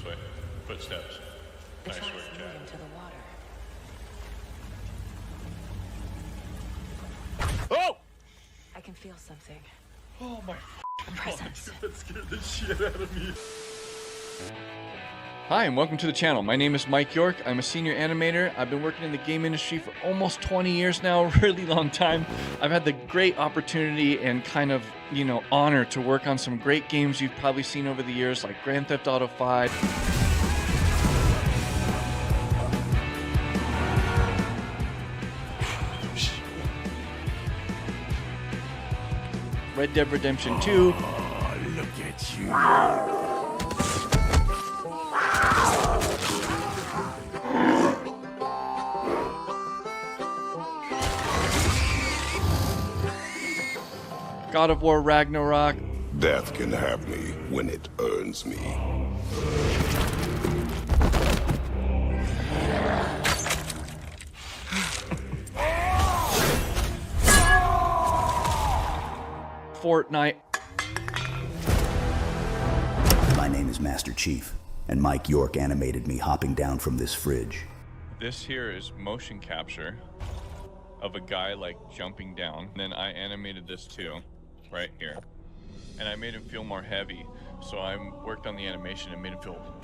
this way. Footsteps. Nice work, Jack. Into the water. Oh! I can feel something. Oh my Presence. God, that scared the shit out of me. Hi and welcome to the channel. My name is Mike York. I'm a senior animator. I've been working in the game industry for almost 20 years now, a really long time. I've had the great opportunity and kind of, honor to work on some great games you've probably seen over the years, like Grand Theft Auto 5. Red Dead Redemption 2. Oh, look at you. God of War Ragnarok. Death can have me when it earns me. Fortnite. My name is Master Chief, and Mike York animated me hopping down from this fridge. This here is motion capture of a guy like jumping down. And then I animated this too, right here. And I made him feel more heavy. So I worked on the animation and made him feel...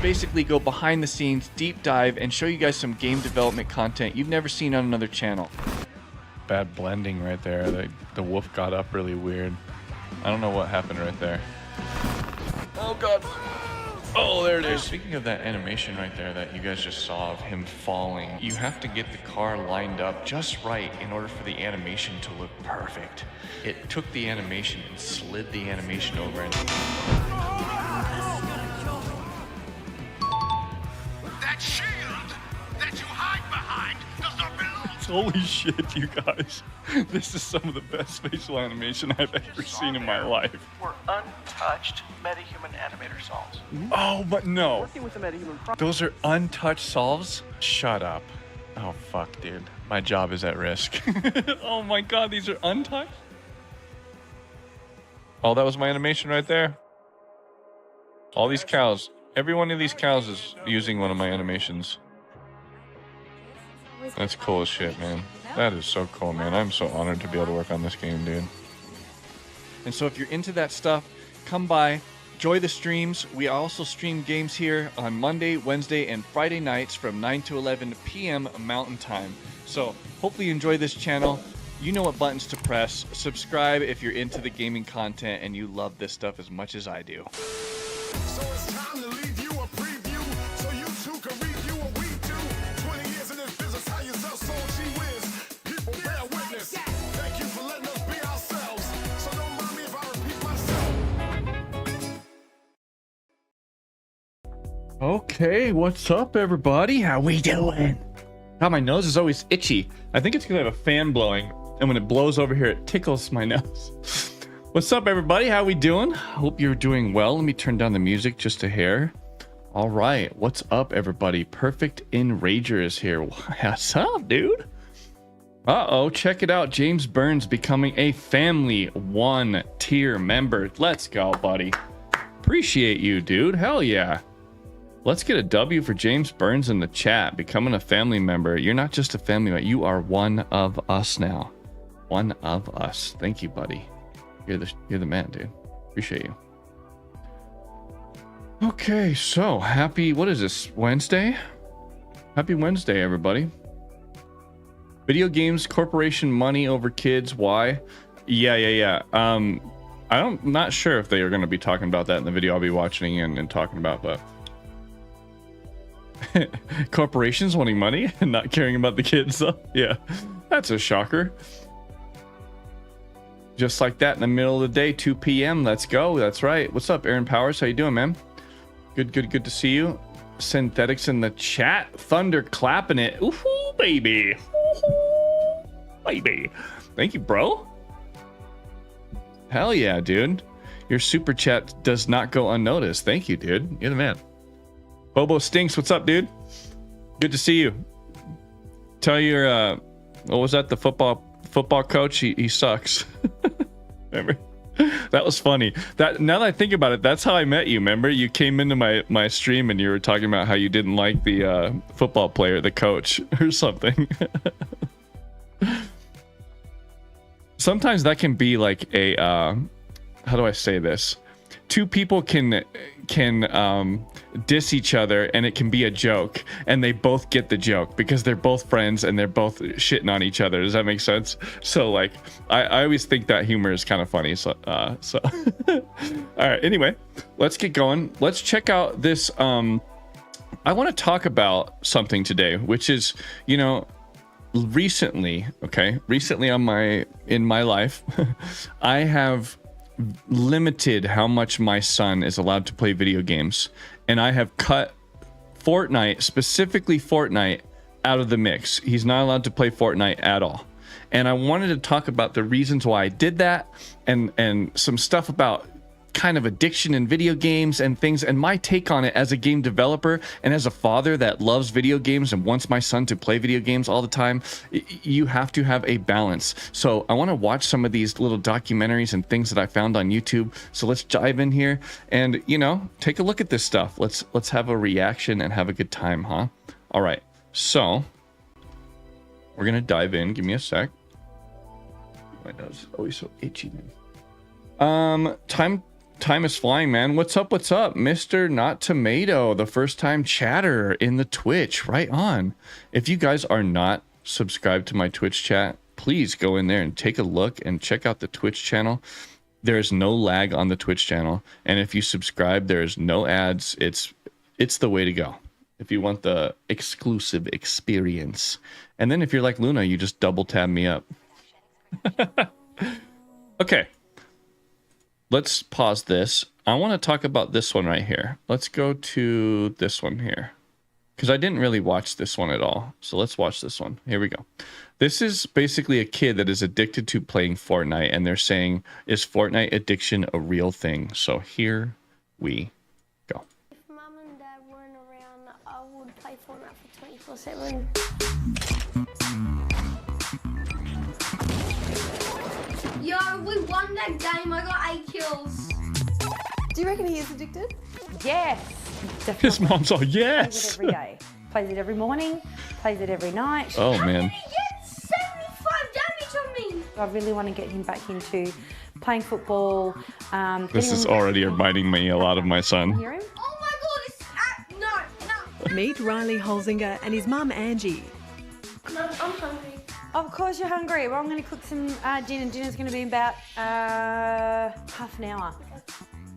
Basically go behind the scenes, deep dive, and show you guys some game development content you've never seen on another channel. Bad blending right there. The wolf got up really weird. I don't know what happened right there. Oh God. Oh, there it is. Speaking of that animation right there that you guys just saw of him falling, you have to get the car lined up just right in order for the animation to look perfect. It took the animation and slid the animation over and... That shield that you hide behind does not belong. Holy shit, you guys. This is some of the best facial animation I've ever seen in my life. Were untouched metahuman animator solves. Oh, but no. Working with the metahuman Those are untouched solves? Shut up. Oh, fuck, dude. My job is at risk. Oh my God, these are untouched? Oh, that was my animation right there. All these cows. Every one of these cows is using one of my animations. That's cool as shit, man. That is so cool, man. I'm so honored to be able to work on this game, dude. And so if you're into that stuff, come by, enjoy the streams. We also stream games here on Monday, Wednesday, and Friday nights from 9 to 11 p.m. Mountain Time. So hopefully you enjoy this channel. You know what buttons to press. Subscribe if you're into the gaming content and you love this stuff as much as I do. So it's time to leave you a preview so you too can review what we do. 20 years in this business, how yourself sold she whiz. People bear witness. Thank you for letting us be ourselves. So don't mind me if I repeat myself. Okay, what's up, everybody? How we doing? God, my nose is always itchy. I think it's because I have a fan blowing, and when it blows over here, it tickles my nose. What's up, everybody? How we doing? Hope you're doing well. Let me turn down the music just a hair. All right, what's up, everybody? Perfect Enrager is here. What's up, dude? Uh-oh, check it out. James Burns becoming a Family 1 tier member. Let's go, buddy. Appreciate you, dude. Hell yeah. Let's get a W for James Burns in the chat. Becoming a family member. You're not just a family member. You are one of us now. One of us. Thank you, buddy. You're the man, dude. Appreciate you. Okay, so happy, what is this, Wednesday? Happy Wednesday, everybody. Video games, corporation money over kids, why? Yeah. I'm not sure if they are going to be talking about that in the video I'll be watching and talking about, but... Corporations wanting money and not caring about the kids, though? Yeah, that's a shocker. Just like that in the middle of the day, 2 p.m. Let's go. That's right. What's up, Aaron Powers? How you doing, man? Good to see you. Synthetics in the chat. Thunder clapping it. Ooh, baby. Ooh, baby. Thank you, bro. Hell yeah, dude. Your super chat does not go unnoticed. Thank you, dude. You're the man. Bobo Stinks. What's up, dude? Good to see you. Tell your, what was that? The football coach? He sucks. Remember? That was funny. That now that I think about it, that's how I met you. Remember, you came into my stream and you were talking about how you didn't like the football player, the coach, or something. Sometimes that can be like a how do I say this? Two people can diss each other and it can be a joke, and they both get the joke because they're both friends and they're both shitting on each other. Does that make sense? So like I always think that humor is kind of funny. So all right, anyway, let's get going. Let's check out this. I want to talk about something today, which is, you know, recently in my life I have limited how much my son is allowed to play video games, and I have cut Fortnite, specifically Fortnite, out of the mix. He's not allowed to play Fortnite at all, and I wanted to talk about the reasons why I did that, and some stuff about kind of addiction in video games and things, and my take on it as a game developer and as a father that loves video games and wants my son to play video games all the time. You have to have a balance. So I want to watch some of these little documentaries and things that I found on YouTube. So let's dive in here and, you know, take a look at this stuff. Let's have a reaction and have a good time, huh? All right, so we're gonna dive in. Give me a sec. My nose is always so itchy, man. Time is flying, man. What's up, Mr. Not Tomato, the first time chatter in the Twitch. Right on. If you guys are not subscribed to my Twitch chat, please go in there and take a look and check out the Twitch channel. There's no lag on the Twitch channel, and if you subscribe, there's no ads. It's the way to go if you want the exclusive experience. And then if you're like Luna, you just double tab me up. Okay. Let's pause this. I want to talk about this one right here. Let's go to this one here, because I didn't really watch this one at all. So let's watch this one. Here we go. This is basically a kid that is addicted to playing Fortnite, and they're saying, is Fortnite addiction a real thing? So here we go. If Mum and Dad weren't around, I would play Fortnite for 24/7. Yo, we won that game. I got 8 kills. Do you reckon he is addicted? Yes, definitely. His mom's all, Plays yes. it every day. Plays it every morning. Plays it every night. Oh, man. He gets 75 damage on me. I really want to get him back into playing football. This is already reminding me a lot of my son. Hear him? Oh my god, it's no. Meet Riley Holzinger and his mum Angie. No, I'm hungry. Of course you're hungry. Well, I'm going to cook some dinner. Dinner's going to be in about half an hour.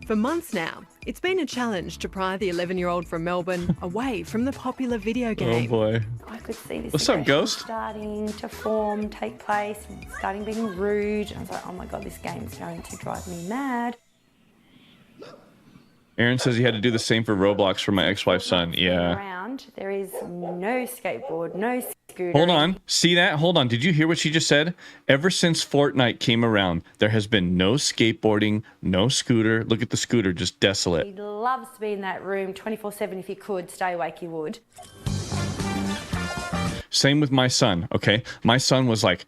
For months now, it's been a challenge to pry the 11-year-old from Melbourne away from the popular video Oh, game. boy. I could see this What's up, aggression Ghost? starting to form, take place, and starting being rude. I was like, oh my God, this game's going to drive me mad. Aaron says he had to do the same for Roblox for my ex-wife's son. Yeah. Around, there is no skateboard, no scooter. Hold on. See that? Hold on. Did you hear what she just said? Ever since Fortnite came around, there has been no skateboarding, no scooter. Look at the scooter, just desolate. He loves to be in that room 24/7. If he could stay awake, he would. Same with my son, okay? My son was like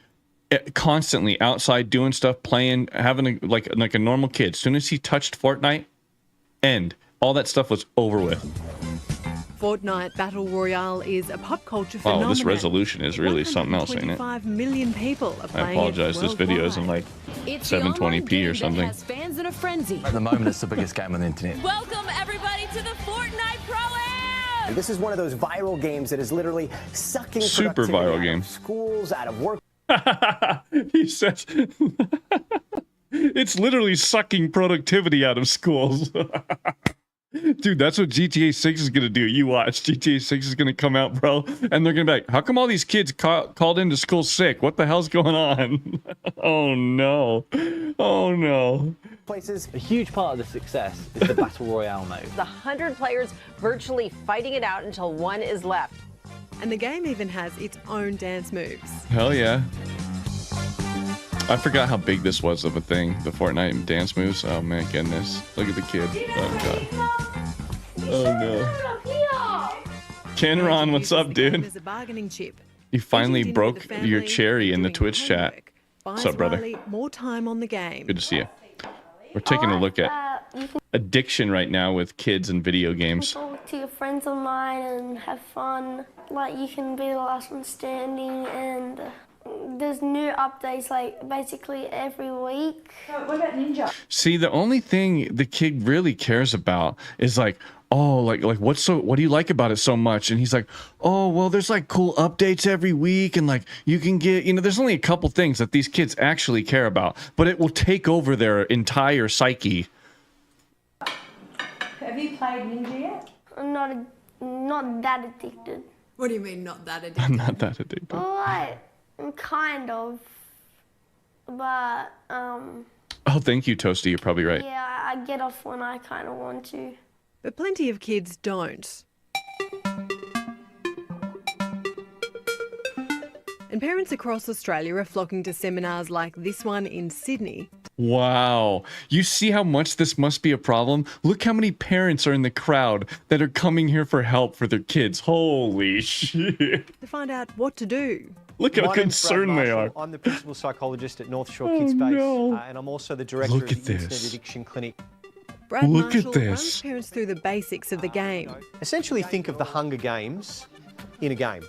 constantly outside doing stuff, playing, having like a normal kid. As soon as he touched Fortnite, all that stuff was over with. Fortnite Battle Royale is a pop culture phenomenon. Wow, this resolution is really something else, ain't it? 125 million people are playing I apologize. it This video is in worldwide. like 720p or something. Has fans in a frenzy. At the moment, it's the biggest game on the internet. Welcome everybody to the Fortnite Pro Am! This is one of those viral games that is literally sucking Super productivity viral out game. of schools, out of work. He says it's literally sucking productivity out of schools. Dude, that's what GTA 6 is going to do. You watch. GTA 6 is going to come out, bro. And they're going to be like, how come all these kids called into school sick? What the hell's going on? Oh, no. Oh, no. Places. A huge part of the success is the Battle Royale mode. The 100 players virtually fighting it out until one is left. And the game even has its own dance moves. Hell yeah. I forgot how big this was of a thing. The Fortnite dance moves. Oh, man, goodness. Look at the kid. Oh, God. Oh, no. Kenron, what's up, dude? As a bargaining chip. You finally Eating dinner broke with the your family, cherry in the doing Twitch chat. homework. What's Buys up, brother? Riley more time on the game. Good to see you. We're taking a look at You can addiction right now with kids and video games. talk to your friends online and have fun. Like, you can be the last one standing, and there's new updates, like, basically every week. What about Ninja? See, the only thing the kid really cares about is like, oh, like what do you like about it so much? And he's like, oh, well, there's like cool updates every week, and like you can get, there's only a couple things that these kids actually care about, but it will take over their entire psyche. Have you played Ninja yet? I'm not that addicted. What do you mean, not that addicted? I'm not that addicted. Like, kind of. But, Oh, thank you, Toasty. You're probably right. yeah, I get off when I kind of want to. But plenty of kids don't. And parents across Australia are flocking to seminars like this one in Sydney. Wow. You see how much this must be a problem? Look how many parents are in the crowd that are coming here for help for their kids. Holy shit. To find out what to do. Look how My name's Brad concerned they are. Marshall. I'm the principal psychologist at North Shore Oh, Kids Base, no. and I'm also the director Look of at the Internet this. Addiction Clinic. Brad Look at Marshall this. runs parents through the basics of the game, Essentially, think of the Hunger Games in a game.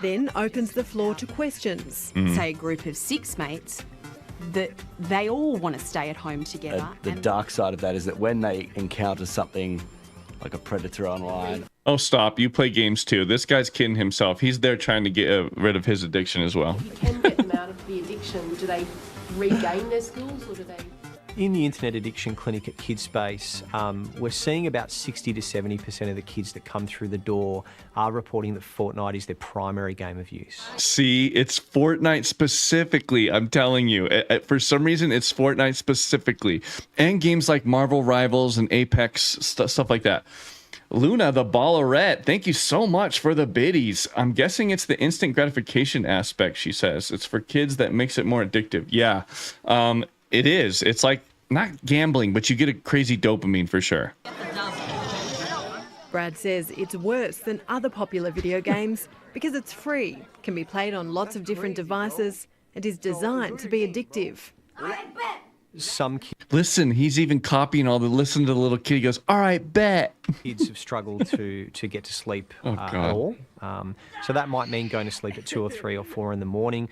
then opens the floor to questions. Say a group of 6 mates that they all want to stay at home together. The dark side of that is that when they encounter something like a predator online. Oh, stop. You play games too. This guy's kidding himself. He's there trying to get rid of his addiction as well. You can get them out of the addiction. Do they regain their skills, or do they? In the Internet Addiction Clinic at Kids Space, we're seeing about 60 to 70% of the kids that come through the door are reporting that Fortnite is their primary game of use. See, it's Fortnite specifically. I'm telling you. For some reason, it's Fortnite specifically. And games like Marvel Rivals and Apex, stuff like that. Luna, the ballerette, thank you so much for the biddies. I'm guessing it's the instant gratification aspect, she says. It's for kids that makes it more addictive. Yeah, it is. It's like, not gambling, but you get a crazy dopamine for sure. Brad says it's worse than other popular video games because it's free, can be played on lots of different devices, and is designed to be addictive. Some Listen, he's even copying listen to the little kid. He goes, all right, bet. kids have struggled to get to sleep at God. all. So that might mean going to sleep at 2 or 3 or 4 in the morning.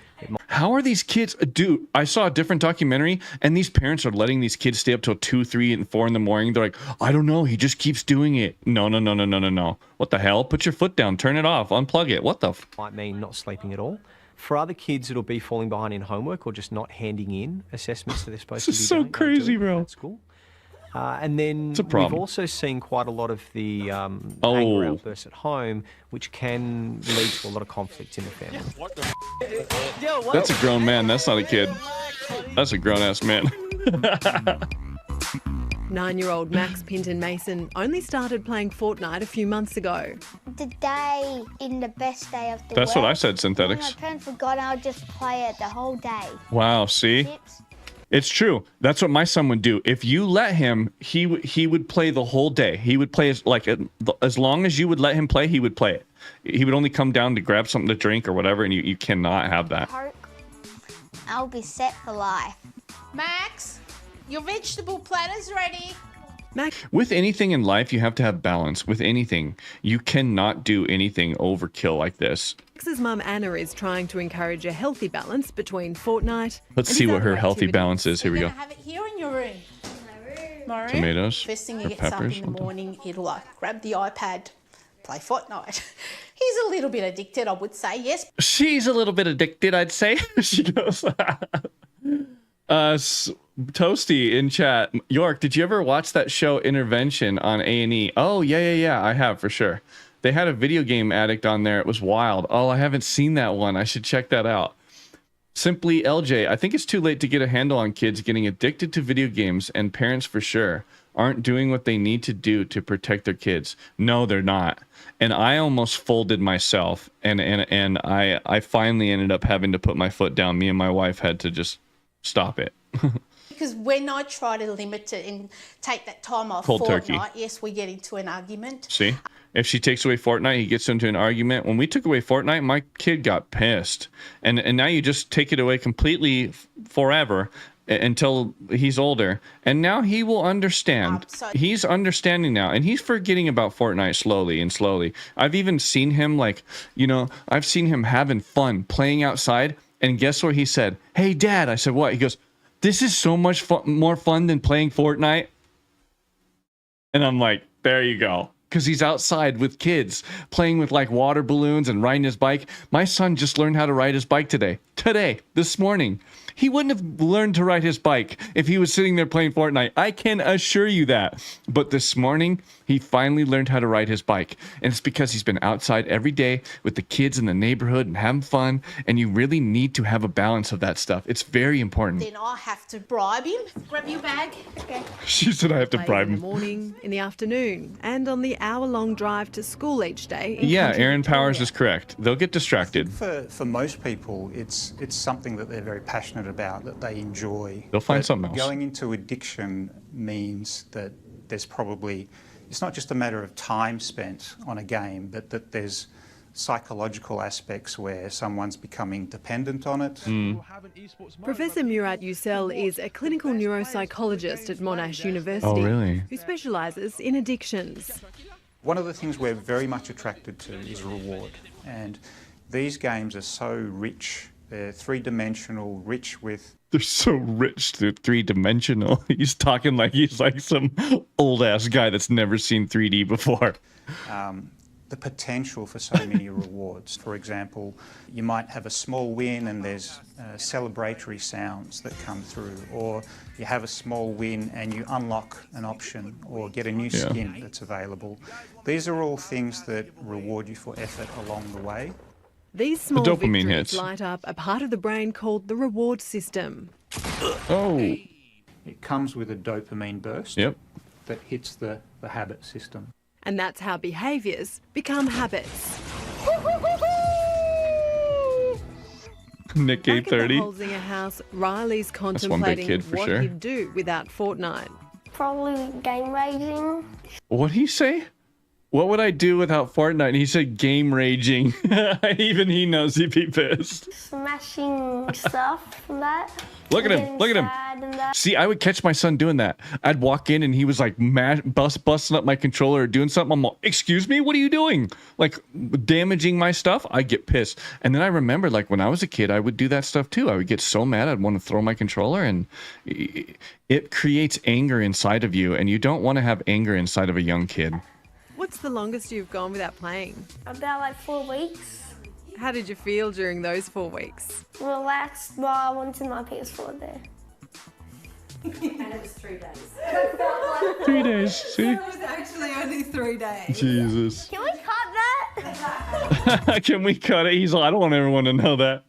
How are these kids? Dude, I saw a different documentary, and these parents are letting these kids stay up till 2, 3, and 4 in the morning. They're like, I don't know. He just keeps doing it. No. What the hell? Put your foot down. Turn it off. Unplug it. What the? Might mean not sleeping at all. For other kids, it'll be falling behind in homework or just not handing in assessments that they're supposed to be This is so doing. crazy, bro. At school. And then It's a problem. we've also seen quite a lot of the anger outbursts at home, which can lead to a lot of conflict in the family. That's a grown man. That's not a kid. That's a grown-ass man. 9-year-old Max Pinton Mason only started playing Fortnite a few months ago. The day in the best day of the That's what week, I said, when Synthetics. my parents forgot, I'll just play it the whole day. Wow, see? It's true. That's what my son would do. If you let him, he would play the whole day. He would play as long as you would let him play, he would play it. He would only come down to grab something to drink or whatever, and you cannot have that. I'll be set for life. Max, your vegetable platter's ready. With anything in life, you have to have balance. With anything, you cannot do anything overkill like this. Max's mum Anna is trying to encourage a healthy balance between Fortnite. Let's and see his what her other healthy activities. balance is. Here we go. Have it here in your room. My room. Tomatoes First thing or he gets up peppers, in the something. morning, he'll grab the iPad, play Fortnite. He's a little bit addicted, I would say. Yes. She's a little bit addicted, I'd say. She goes. Toasty in chat. York, did you ever watch that show Intervention on A&E? Oh, yeah. I have for sure. They had a video game addict on there. It was wild. Oh, I haven't seen that one. I should check that out. Simply LJ, I think it's too late to get a handle on kids getting addicted to video games, and parents for sure aren't doing what they need to do to protect their kids. No, they're not. And I almost folded myself, and I finally ended up having to put my foot down. Me and my wife had to just stop it. Because when I try to limit it and take that time off Cold Fortnite, turkey. yes, we get into an argument. See? If she takes away Fortnite, he gets into an argument. When we took away Fortnite, my kid got pissed. And now you just take it away completely forever. until he's older, and now he will understand. He's understanding now, and he's forgetting about Fortnite slowly and slowly. I've even seen him, like, you know, I've seen him having fun playing outside, and guess what he said? Hey, Dad. I said, what? He goes, this is so much more fun than playing Fortnite. And I'm like, there you go. Because he's outside with kids playing with like water balloons and riding his bike. My son just learned how to ride his bike this morning. He wouldn't have learned to ride his bike if he was sitting there playing Fortnite. I can assure you that. But this morning, he finally learned how to ride his bike. And it's because he's been outside every day with the kids in the neighborhood and having fun. And you really need to have a balance of that stuff. It's very important. Then I have to bribe him. Grab your bag. Okay. She said I have to bribe him. In the morning, in the afternoon, and on the hour-long drive to school each day. Yeah, Aaron Powers is correct. They'll get distracted. For most people, it's something that they're very passionate about, that they enjoy. They'll find something else. Going into addiction means that there's probably, it's not just a matter of time spent on a game, but that there's psychological aspects where someone's becoming dependent on it. Professor Murat Yücel is a clinical neuropsychologist at Monash University who specialises in addictions. One of the things we're very much attracted to is reward, and these games are so rich. They're three-dimensional, rich with... They're so rich, they're three-dimensional. He's talking like he's like some old-ass guy that's never seen 3D before. The potential for so many rewards. For example, you might have a small win and there's celebratory sounds that come through, or you have a small win and you unlock an option or get a new skin that's available. These are all things that reward you for effort along the way. These small dopamine victories hits. light up a part of the brain called the reward system. Oh. It comes with a dopamine burst that hits the habit system. And that's how behaviours become habits. Nick Back at the 830. Holzinger house, Riley's one big contemplating kid for what sure. he'd do without Fortnite. Probably game raging. What'd he say? What would I do without Fortnite? And he said game raging. Even he knows he'd be pissed. Smashing stuff and that. Look at him. Look at him. See, I would catch my son doing that. I'd walk in and he was like busting up my controller or doing something. I'm like, excuse me, what are you doing? Like damaging my stuff? I get pissed. And then I remember, like, when I was a kid, I would do that stuff too. I would get so mad I'd want to throw my controller, and it creates anger inside of you, and you don't want to have anger inside of a young kid. What's the longest you've gone without playing? About like 4 weeks. How did you feel during those 4 weeks? Relaxed while I wanted my PS4 there. And it was 3 days. 3 days, see? It was actually only 3 days. Jesus. Can we cut that? Can we cut it? He's like, I don't want everyone to know that.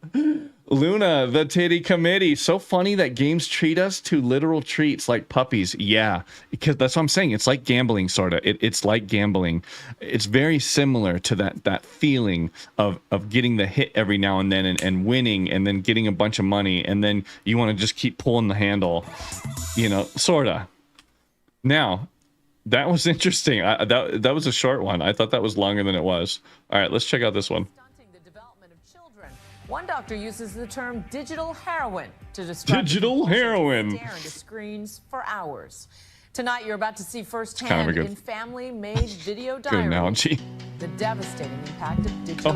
Luna, the titty committee. So funny that games treat us to literal treats like puppies. Yeah, because that's what I'm saying. It's like gambling, sort of. It's like gambling. It's very similar to that feeling of getting the hit every now and then and winning and then getting a bunch of money, and then you want to just keep pulling the handle, you know, sort of. Now, that was interesting. That was a short one. I thought that was longer than it was. All right, let's check out this one. One doctor uses the term digital heroin to describe digital heroin. Stare into screens for hours. Tonight, you're about to see firsthand kind of a good, in family-made video good diary analogy. the devastating impact of digital. Oh,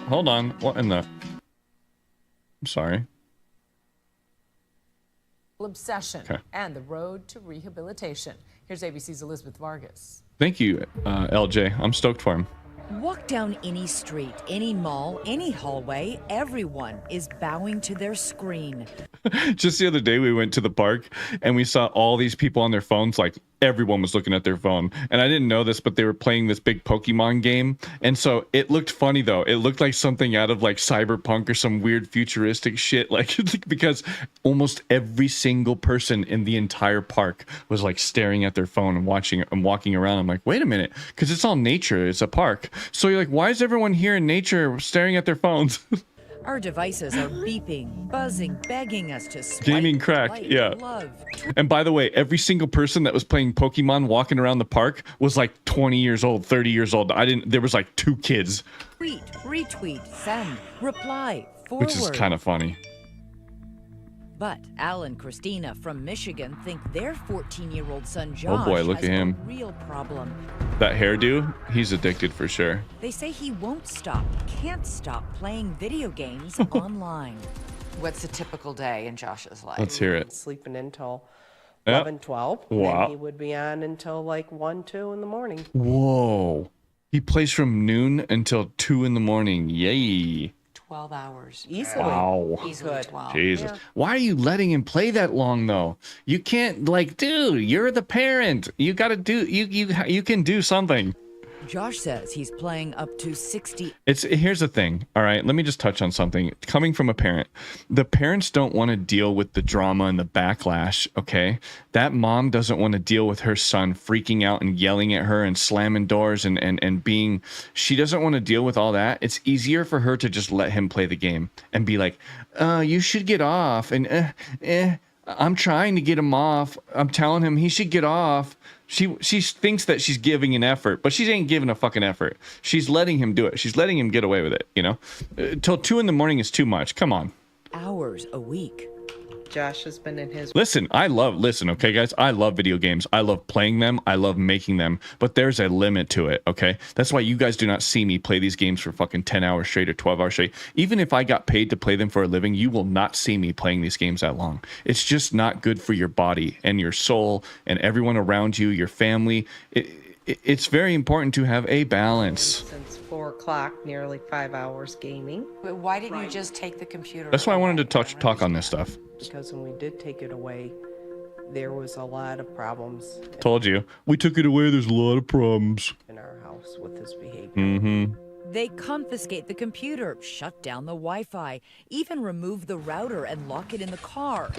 hold on. What in the? I'm sorry. Obsession and the road to rehabilitation. Here's ABC's Elizabeth Vargas. Thank you, LJ. I'm stoked for him. Walk down any street, any mall, any hallway, everyone is bowing to their screen. Just the other day, we went to the park and we saw all these people on their phones. Like, everyone was looking at their phone. And I didn't know this, but they were playing this big Pokemon game. And so it looked funny, though. It looked like something out of like Cyberpunk or some weird futuristic shit. Like, because almost every single person in the entire park was like staring at their phone and watching and walking around. I'm like, wait a minute, because it's all nature. It's a park. So you're like, why is everyone here in nature staring at their phones? Our devices are beeping, buzzing, begging us to swipe, gaming crack, like, yeah. love. And by the way, every single person that was playing Pokemon walking around the park was like 20 years old, 30 years old. There was like 2 kids. Tweet, retweet, send, reply, forward. Which is kind of funny. But Al and Christina from Michigan think their 14-year-old son Josh Oh boy, look has at him. a real problem. That hairdo, he's addicted for sure. They say he won't stop, can't stop playing video games online. What's a typical day in Josh's life? Let's hear it. Sleeping until Yep. 11, 12. Wow. And he would be on until like 1, 2 in the morning. Whoa. He plays from noon until 2 in the morning. Yay. 12 hours. Easily. Wow. Easily 12. Jesus. Yeah. Why are you letting him play that long though? You can't, like, dude, you're the parent. You got to do, you can do something. Josh says he's playing up to 60. Here's the thing. All right, let me just touch on something. Coming from a parent, the parents don't want to deal with the drama and the backlash. Okay, that mom doesn't want to deal with her son freaking out and yelling at her and slamming doors and being. She doesn't want to deal with all that. It's easier for her to just let him play the game and be like, you should get off. And I'm trying to get him off. I'm telling him he should get off. She thinks that she's giving an effort, but she ain't giving a fucking effort. She's letting him do it. She's letting him get away with it, you know? Till 2 in the morning is too much. Come on. Hours a week. Josh has been in his... Listen, okay, guys? I love video games. I love playing them. I love making them. But there's a limit to it, okay? That's why you guys do not see me play these games for fucking 10 hours straight or 12 hours straight. Even if I got paid to play them for a living, you will not see me playing these games that long. It's just not good for your body and your soul and everyone around you, your family. It's very important to have a balance. Since 4 o'clock, nearly 5 hours gaming. But why didn't you just take the computer? That's why I wanted to talk on this stuff. Because when we did take it away, there was a lot of problems Told you. We took it away. There's a lot of problems. in our house with his behavior. Mm-hmm. They confiscate the computer, shut down the Wi-Fi, even remove the router and lock it in the car.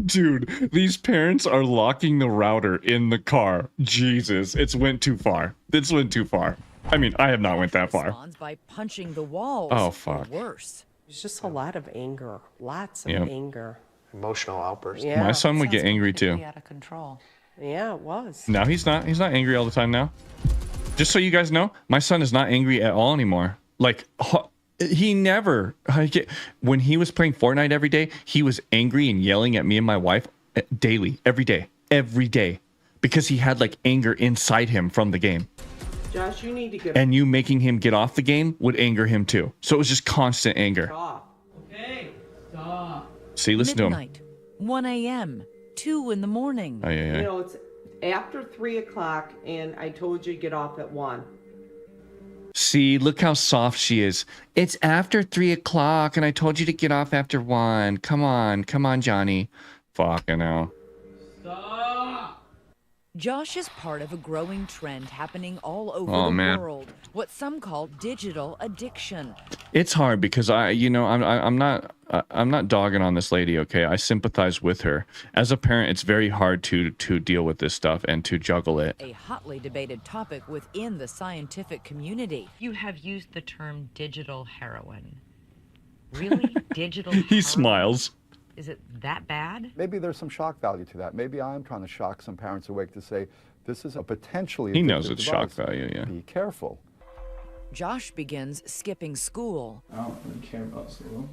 Dude, these parents are locking the router in the car. Jesus, it's went too far. This went too far. I mean, I have not went that far. Responds by punching the walls. Oh, fuck. Or worse. There's just a lot of anger. Lots of Yep. anger. Emotional outbursts. Yeah. My son would get angry too. Out of control. Yeah, it was. No, he's not. He's not angry all the time now. Just so you guys know, my son is not angry at all anymore. Like, he never. When he was playing Fortnite every day, he was angry and yelling at me and my wife daily, every day, because he had like anger inside him from the game. Josh, you need to get... And you making him get off the game would anger him too. So it was just constant anger. Stop. Okay, stop. See, listen to him. Midnight, 1 a.m., 2 in the morning. Oh, yeah. You know, it's after 3 o'clock, and I told you to get off at 1. See, look how soft she is. It's after 3 o'clock, and I told you to get off after 1. Come on, Johnny. Fucking hell. Josh is part of a growing trend happening all over Oh, the man. world. What some call digital addiction. It's hard because I'm not dogging on this lady. Okay, I sympathize with her. As a parent, it's very hard to deal with this stuff and to juggle it. A hotly debated topic within the scientific community. You have used the term digital heroin. Really? Digital He heroin? smiles. Is it that bad? Maybe there's some shock value to that. Maybe I'm trying to shock some parents awake to say, this is a potentially He knows addictive it's shock device. value, yeah. Be careful. Josh begins skipping school. I don't really care about school.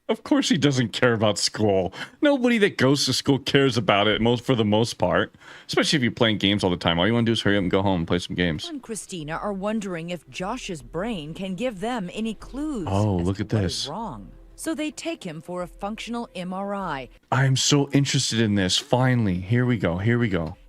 Of course he doesn't care about school. Nobody that goes to school cares about it for the most part. Especially if you're playing games all the time. All you want to do is hurry up and go home and play some games. And Christina are wondering if Josh's brain can give them any clues. Oh, as look to at what this. is wrong. So they take him for a functional MRI. I'm so interested in this. Finally, here we go.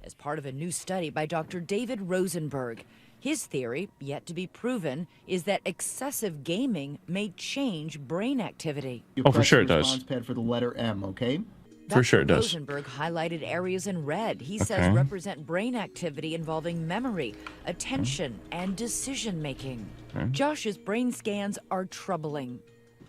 As part of a new study by Dr. David Rosenberg. His theory, yet to be proven, is that excessive gaming may change brain activity. Oh, for sure it does. Response pad for the letter M, okay? For sure it does. Rosenberg highlighted areas in red he says Okay. represent brain activity involving memory, attention, and decision-making. Okay. Josh's brain scans are troubling.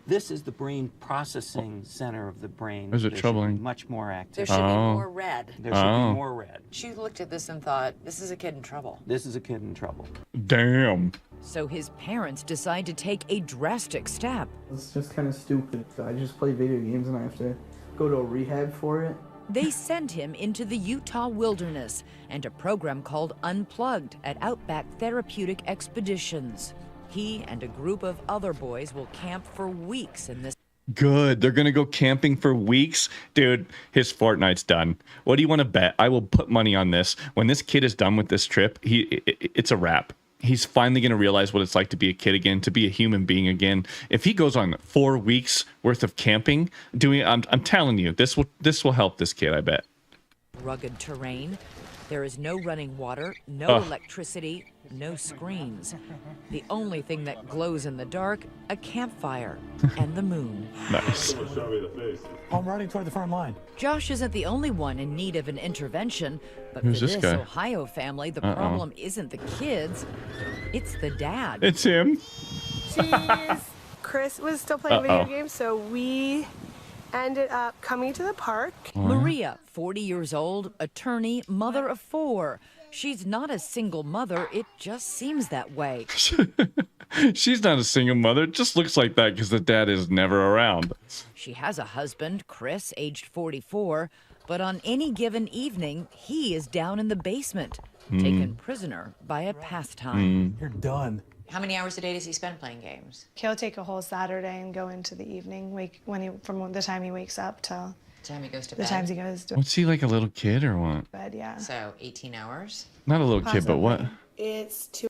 This is the brain processing center of the brain. Is it There should troubling? be much more activity. There should be more red. There should be more red. She looked at this and thought, this is a kid in trouble. This is a kid in trouble. Damn. So his parents decide to take a drastic step. It's just kind of stupid. I just play video games and I have to go to a rehab for it. They send him into the Utah wilderness and a program called Unplugged at Outback Therapeutic Expeditions. He and a group of other boys will camp for weeks in this. Good. They're gonna go camping for weeks, dude. His Fortnite's done. What do you want to bet? I will put money on this. When this kid is done with this trip, it's a wrap. He's finally gonna realize what it's like to be a kid again, to be a human being again. If he goes on 4 weeks worth of camping, I'm telling you, this will help this kid. I bet. Rugged terrain. There is no running water, no electricity, no screens. The only thing that glows in the dark, a campfire and the moon. Nice. I'm running toward the front line. Josh isn't the only one in need of an intervention, but Who's for this this guy? Ohio family, the problem isn't the kids, it's the dad. It's him. Chris was still playing video games, so we ended up coming to the park. Maria, 40 years old, attorney, mother of 4. She's not a single mother, it just seems that way. She's not a single mother. It just looks like that because the dad is never around. She has a husband, Chris, aged 44, but on any given evening, he is down in the basement, taken prisoner by a pastime. You're done. How many hours a day does he spend playing games? He'll take a whole Saturday and go into the evening, from the time he wakes up till The time he goes to the bed? times he goes to What's he, like a little kid or what? bed, yeah. So 18 hours? Not a little kid, but what? It's 2.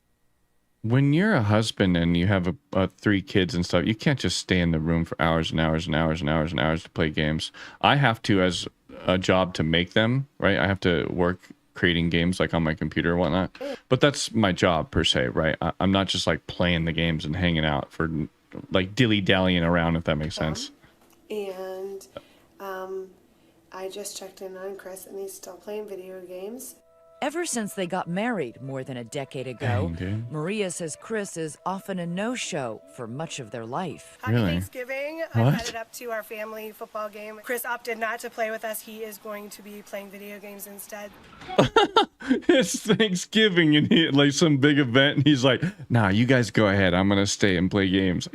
When you're a husband and you have 3 kids and stuff, you can't just stay in the room for hours and hours and hours and hours and hours to play games. I have to, as a job, to make them, right? I have to work creating games like on my computer or whatnot. But that's my job per se, right? I'm not just like playing the games and hanging out for like dilly-dallying around, if that makes sense. And I just checked in on Chris, and he's still playing video games. Ever since they got married more than a decade ago, Dang, dude. Maria says Chris is often a no-show for much of their life. Happy Really? Thanksgiving. What? I headed up to our family football game. Chris opted not to play with us. He is going to be playing video games instead. It's Thanksgiving and he like some big event and he's like, nah, you guys go ahead. I'm gonna stay and play games.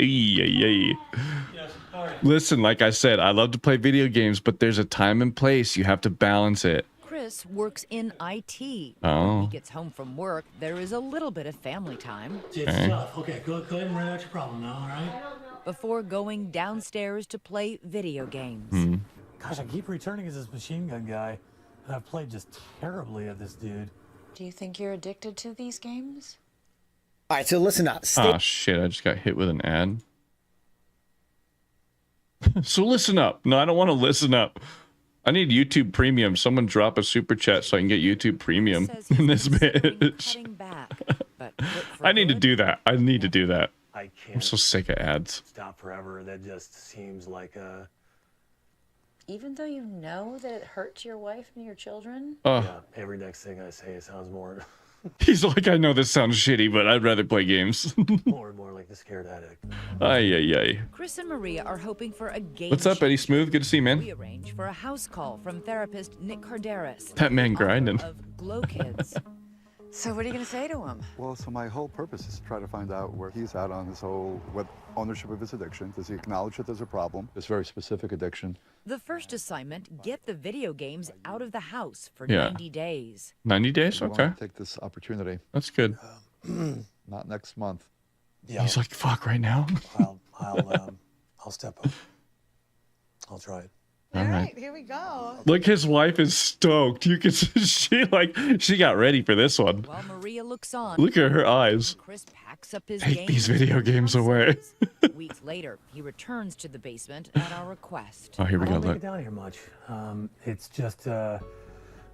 Listen, like I said, I love to play video games, but there's a time and place. You have to balance it. Chris works in IT. Oh. When he gets home from work, there is a little bit of family time. It's tough. Okay, go ahead and write out your problem now, all right? Before going downstairs to play video games. Gosh, I keep returning as this machine gun guy, and I've played just terribly at this dude. Do you think you're addicted to these games? All right, so listen up. Oh shit, I just got hit with an ad. So listen up. No, I don't want to listen up. I need YouTube Premium. Someone drop a super chat so I can get YouTube Premium in this bitch. I need to do that. I need to do that. I can't I'm so sick of ads. stop forever. That just seems like a... Even though you know that it hurts your wife and your children? Yeah, every next thing I say sounds more... He's like, I know this sounds shitty, but I'd rather play games. more and more like the scared addict. Ay. Chris and Maria are hoping for a game. What's up, Eddie Smooth? Good to see you, man. We arrange for a house call from therapist Nick Carderas. That man grinding. Of Glow Kids. So what are you going to say to him? Well, so my whole purpose is to try to find out where he's at on this whole ownership of his addiction. Does he acknowledge that there's a problem? This very specific addiction. The first assignment, get the video games out of the house for Yeah. 90 days. 90 days? I Okay. want to take this opportunity. That's good. Not next month. Yeah, He's like, fuck, right now? I'll step up. I'll try it. All right. Here we go. Look, his wife is stoked. You can she got ready for this one. While Maria looks on, Look at her eyes. Chris packs up his Take games these video games away. Weeks later, he returns to the basement at our request. Oh, here we I go. don't make Look. it down here much. It's just kind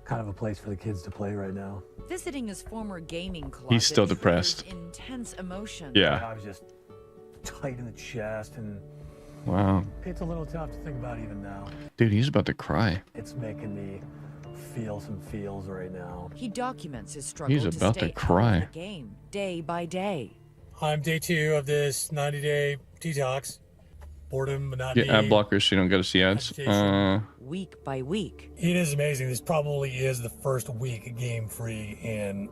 of a place for the kids to play right now. Visiting his former gaming closet. He's still depressed. triggers intense emotion. Yeah. I was just tight in the chest, and Wow. it's a little tough to think about even now. Dude, he's about to cry. It's making me feel some feels right now. He documents his struggle He's about to to stay cry. out of the game day by day. I'm day 2 of this 90-day detox. Boredom, monotony. Get ad blockers so you don't get to see ads. Week by week. It is amazing. This probably is the first week game free, and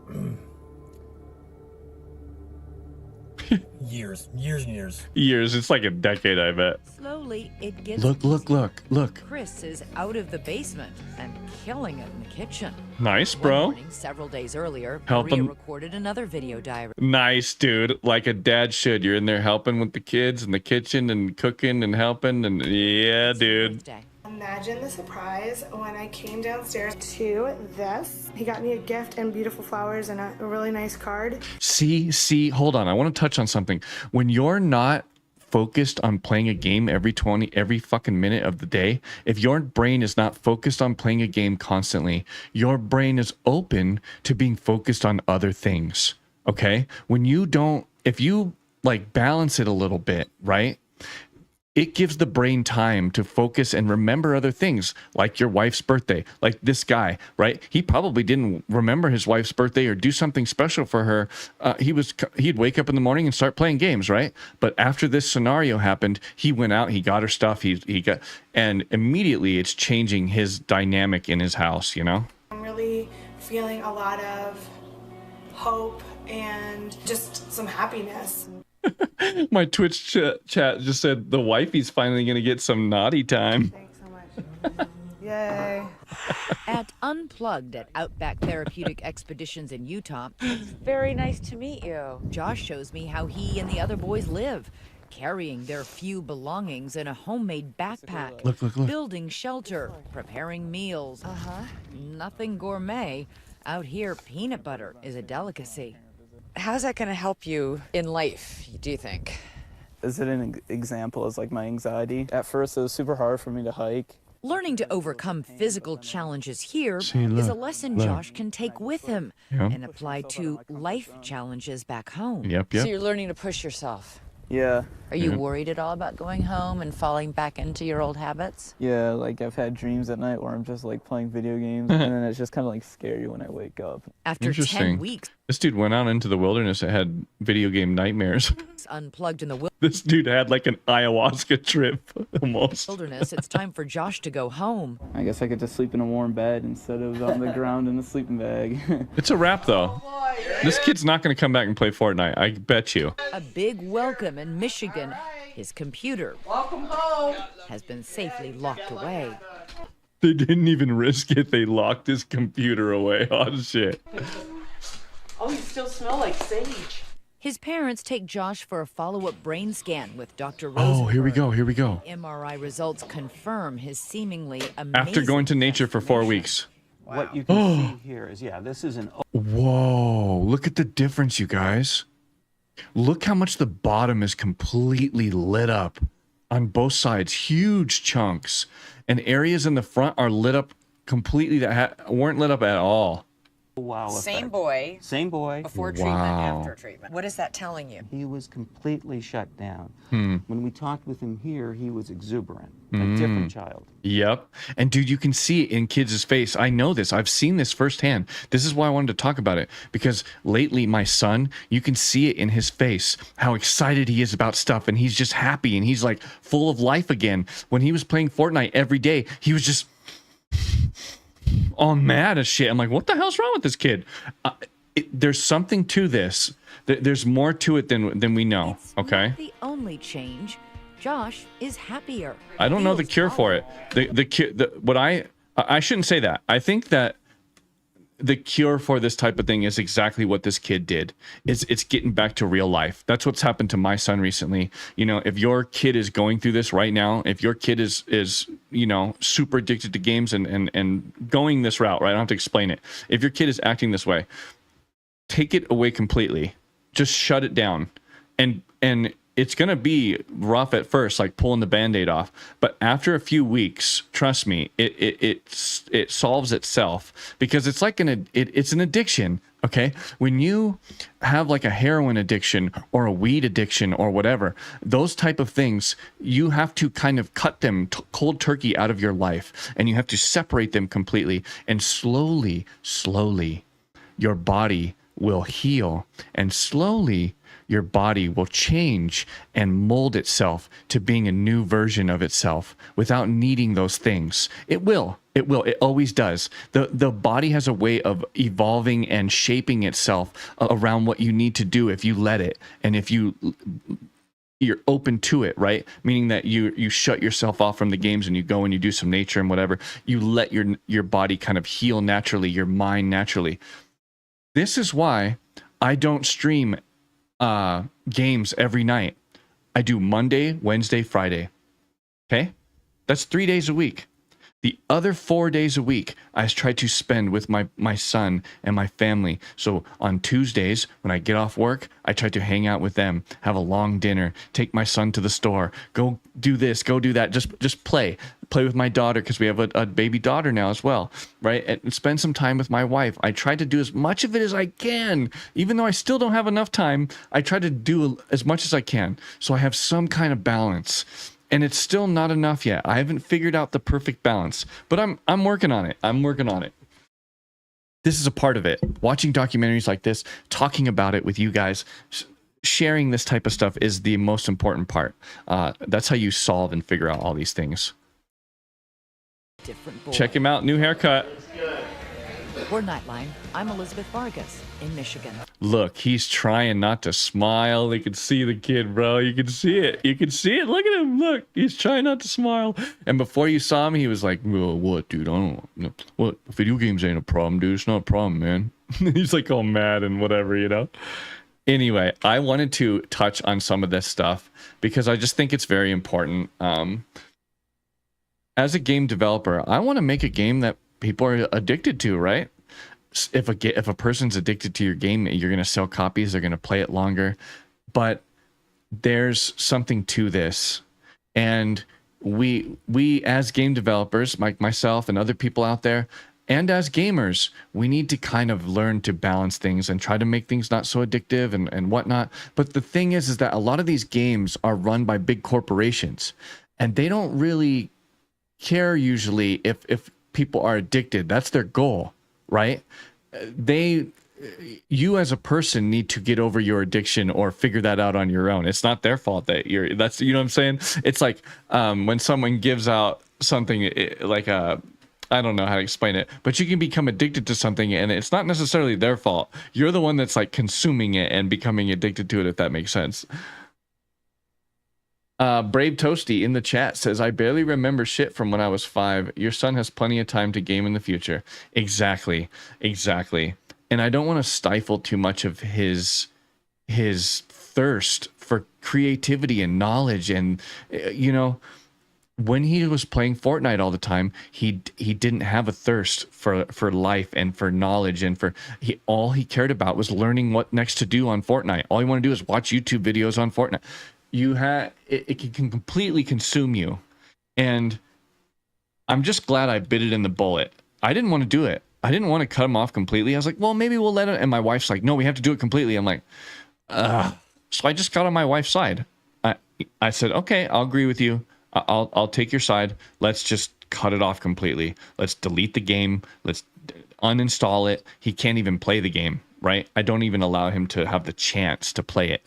Years and years. Years. It's like a decade, I bet. Slowly, it gets Look. Chris is out of the basement and killing it in the kitchen. Nice, One bro. morning, several days earlier, Help Maria him. recorded another video diary. Nice, dude. Like a dad should. You're in there helping with the kids in the kitchen and cooking and helping. And yeah, dude. Imagine the surprise when I came downstairs to this. He got me a gift and beautiful flowers and a really nice card. See, hold on. I want to touch on something. When you're not focused on playing a game every fucking minute of the day, if your brain is not focused on playing a game constantly, your brain is open to being focused on other things. Okay? If you like balance it a little bit, right? It gives the brain time to focus and remember other things, like your wife's birthday. Like this guy, right? He probably didn't remember his wife's birthday or do something special for her. He'd wake up in the morning and start playing games, right? But after this scenario happened, he went out, he got her stuff, and immediately it's changing his dynamic in his house, you know? I'm really feeling a lot of hope and just some happiness. My Twitch chat just said the wifey's finally going to get some naughty time. Thanks so much. Yay. At Unplugged at Outback Therapeutic Expeditions in Utah, It's very nice to meet you. Josh shows me how he and the other boys live, carrying their few belongings in a homemade backpack, Look. building shelter, preparing meals. Nothing gourmet. Out here, peanut butter is a delicacy. How's that going to help you in life, do you think? Is it an example as like my anxiety? At first, it was super hard for me to hike. Learning to overcome physical challenges here See, is a look, lesson look. Josh can take with him Yep. and apply to life challenges back home. Yep. So you're learning to push yourself. Yeah. Are you worried at all about going home and falling back into your old habits? Yeah, like I've had dreams at night where I'm just like playing video games, and then it's just kind of like scary when I wake up. After 10 Interesting. weeks, This dude went out into the wilderness and had video game nightmares. unplugged in the This dude had like an ayahuasca trip almost. wilderness, it's time for Josh to go home. I guess I could just sleep in a warm bed instead of on the ground in a sleeping bag. It's a wrap though. This kid's not going to come back and play Fortnite. I bet you. A big welcome in Michigan. His computer Welcome home. has been safely locked away. They didn't even risk it. They locked his computer away. Oh shit. Oh, you still smell like sage. His parents take Josh for a follow-up brain scan with Dr. Rosenberg. Oh, here we go. MRI results confirm his seemingly amazing. After going to nature for 4 weeks. What you can see here is, this is an Whoa, look at the difference, you guys. Look how much the bottom is completely lit up on both sides. Huge chunks. And areas in the front are lit up completely that weren't lit up at all. wow Same effect. boy. Same boy. Before treatment, Wow. after treatment. What is that telling you? He was completely shut down. Hmm. When we talked with him here, he was exuberant. A Mm. different child. Yep. And dude, you can see it in kids' face. I know this. I've seen this firsthand. This is why I wanted to talk about it. Because lately, my son, you can see it in his face, how excited he is about stuff. And he's just happy and he's like full of life again. When he was playing Fortnite every day, he was just all mad as shit. I'm like, what the hell's wrong with this kid? There's something to this. There's more to it than we know. Okay. The only change, Josh is happier. I don't know the cure for it. I shouldn't say that. I think that the cure for this type of thing is exactly what this kid did. It's getting back to real life. That's what's happened to my son recently. You know, if your kid is going through this right now, if your kid is super addicted to games and going this route, right? I don't have to explain it. If your kid is acting this way, take it away completely. Just shut it down. And it's going to be rough at first, like pulling the Band-Aid off. But after a few weeks, trust me, it solves itself, because it's like it's an addiction. Okay. When you have like a heroin addiction or a weed addiction or whatever, those type of things, you have to kind of cut them cold turkey out of your life, and you have to separate them completely, and slowly, your body will heal, and slowly your body will change and mold itself to being a new version of itself without needing those things. It will. It will. It always does. The body has a way of evolving and shaping itself around what you need to do if you let it, and if you're open to it, right? Meaning that you shut yourself off from the games and you go and you do some nature and whatever. You let your body kind of heal naturally, your mind naturally. This is why I don't stream games every night. I do Monday, Wednesday, Friday. Okay? That's 3 days a week. The other 4 days a week, I try to spend with my son and my family. So on Tuesdays, when I get off work, I try to hang out with them, have a long dinner, take my son to the store, go do this, go do that, just play with my daughter, because we have a baby daughter now as well, right? And spend some time with my wife. I try to do as much of it as I can. Even though I still don't have enough time, I try to do as much as I can, so I have some kind of balance. And it's still not enough yet. I haven't figured out the perfect balance, but I'm working on it. I'm working on it. This is a part of it. Watching documentaries like this, talking about it with you guys, sharing this type of stuff is the most important part. That's how you solve and figure out all these things. Check him out. New haircut. For Nightline, I'm Elizabeth Vargas in Michigan. Look, he's trying not to smile. You can see the kid, bro. You can see it. You can see it. Look at him. Look, he's trying not to smile. And before you saw him, he was like, what, dude? I don't know. What? Video games ain't a problem, dude. It's not a problem, man. He's like all mad and whatever, you know? Anyway, I wanted to touch on some of this stuff because I just think it's very important. As a game developer, I want to make a game that people are addicted to, right? If a person's addicted to your game, you're going to sell copies, they're going to play it longer. But there's something to this. And we as game developers, like myself and other people out there, and as gamers, we need to kind of learn to balance things and try to make things not so addictive and whatnot. But the thing is that a lot of these games are run by big corporations, and they don't really care usually if people are addicted. That's their goal, right? You as a person need to get over your addiction or figure that out on your own. It's not their fault that you know what I'm saying? It's like when someone gives out something like I don't know how to explain it, but you can become addicted to something and it's not necessarily their fault. You're the one that's like consuming it and becoming addicted to it, if that makes sense. Brave Toasty in the chat says, I barely remember shit from when I was 5. Your son has plenty of time to game in the future. Exactly. And I don't want to stifle too much of his thirst for creativity and knowledge. And, you know, when he was playing Fortnite all the time, he didn't have a thirst for life and for knowledge, and all he cared about was learning what next to do on Fortnite. All you want to do is watch YouTube videos on Fortnite. It can completely consume you, and I'm just glad I bit it in the bullet. I didn't want to do it. I didn't want to cut him off completely. I was like, well, maybe we'll let it. And my wife's like, no, we have to do it completely. I'm like, so I just got on my wife's side. I said, okay, I'll agree with you. I'll take your side. Let's just cut it off completely. Let's delete the game. Let's uninstall it. He can't even play the game. Right? I don't even allow him to have the chance to play it.